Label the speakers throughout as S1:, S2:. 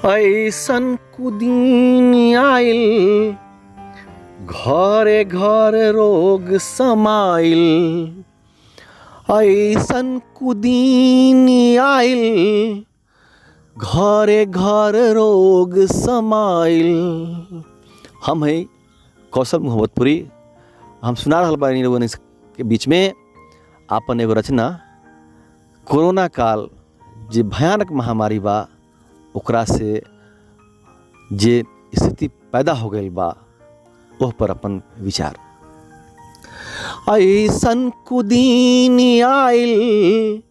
S1: ऐसन कुदीन आइल घरे घर रोग समाइल। ऐसन कुदीन आइल घरे घर रोग समाइल। हम हैं कौशल मोहम्मदपुरी। हम सुना रहल बानी लोगन के बीच में आपन एगो रचना कोरोना काल जे भयानक महामारी बा ओकरा से जे स्थिति पैदा हो गई बा ओह पर अपन विचार। ऐसन कुदीन आइल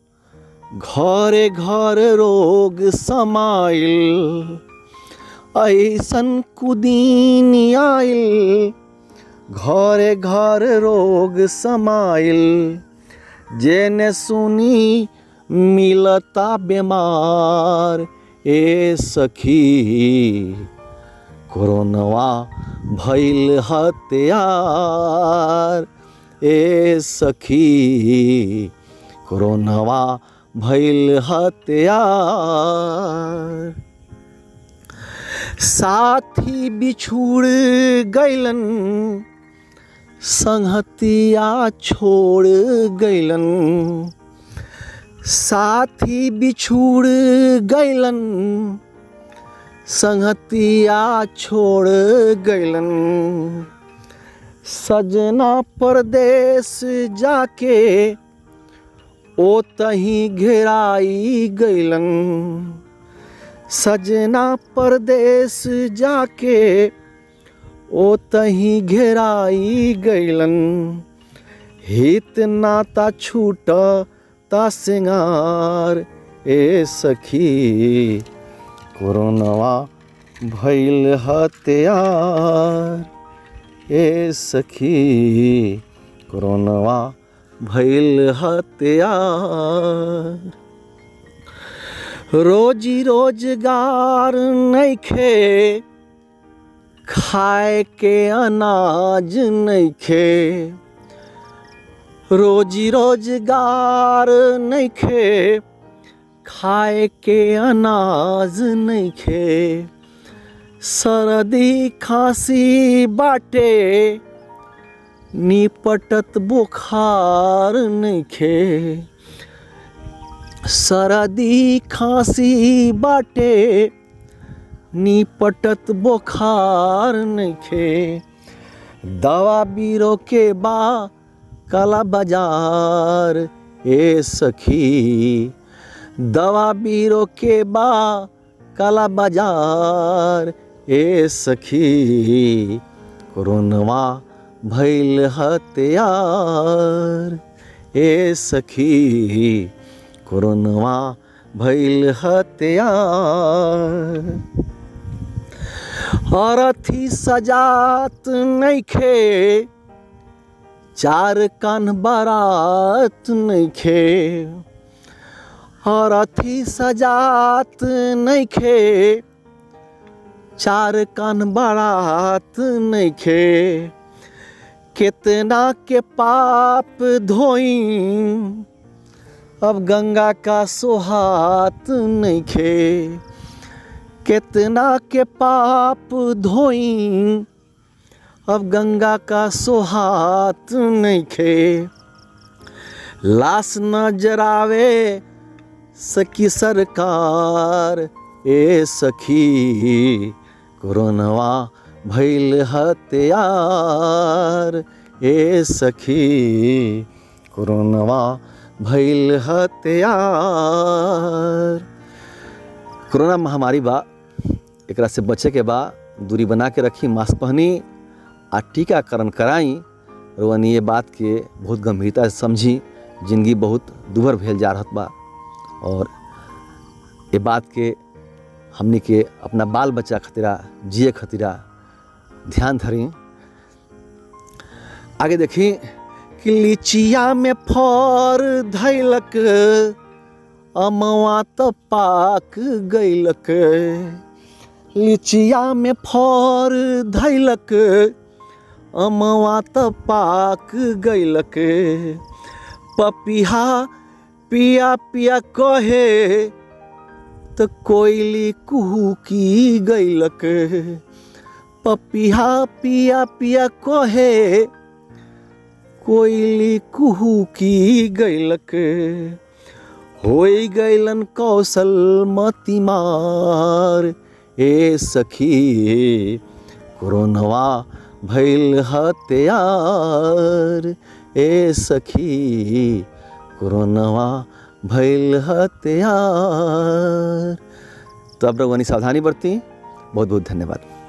S1: घरे घर रोग समाइल। ऐसन कुदीन आइल घरे घर रोग समाइल। जेने सुनी मिलता बीमार ए सखी कोरोनवा भइल हत्यार। ए सखी कोरोनवा भइल हत्यार। साथी बिछुड़ गइलन संगतिया छोड़ गइलन। साथी बिछुड़ गइलन संगतिया छोड़ गइलन। सजना परदेश जाके ओ तहीं घेराई गइलन। सजना परदेश जाके ओ तहीं घेराई गइलन। हित नाता छूटता सिंगार ए सखी कोरोनवा भइल हत्यार। ए सखी कोरोनवा भइल हत्यार। रोजी रोजगार नइखे खाए के अनाज नइखे। रोजी रोजगार नइखे खाए के अनाज नइखे। सर्दी खांसी बाटे निपटत बुखार नइखे। सर्दी खांसी बाटे निपटत बुखार नइखे। दवा बीरो के बा काला बाजार ए सखी। दवा बीरो के बा काला बाजार ए सखी कोरोनवा भइल हत्यार। ए सखी कोरोनवा भइल हत्यार। अरथी सजात नइखे चार कान बारात नइखे। अरथी सजात नइखे चार कान बारात नइखे। कितना के पाप धोई अब गंगा का सोहात नइखे। कितना के पाप धोई अब गंगा का सोहात नइखे। लाश न जरावे सकी सरकार ए सखी कोरोनवा भइल हत्यार। ए सखी कोरोनवा भइल हत्यार। कोरोना महामारी बा एकरा से बचे के बा दूरी बना के रखी, मास्क पहनी आ टीकाकरण कराई। रोवन ये बात के बहुत गंभीरता से समझी। जिंदगी बहुत दुभर भेल जा रहत बा और ये बात के हमनी के अपना बाल बच्चा खतिरा जिए खतिरा ध्यान धरी। आगे देखी कि लीचिया में फर धैलक अमवा त पाक गइलक। लीचिया में फर धैलक अमवा त पाक गइलक। पपिहा पिया पिया कहे तो कोयली कुहू की गैलक, पपिहा पिया पिया कोहे, कोयली कुहू की गैलक, होई गैलन कौशल मती मार। ए सखी कोरोनवा भइल हत्यार, ए सखी कोरोनवा भइल हत्यार। तो अब रउआ सावधानी बरती। बहुत बहुत धन्यवाद।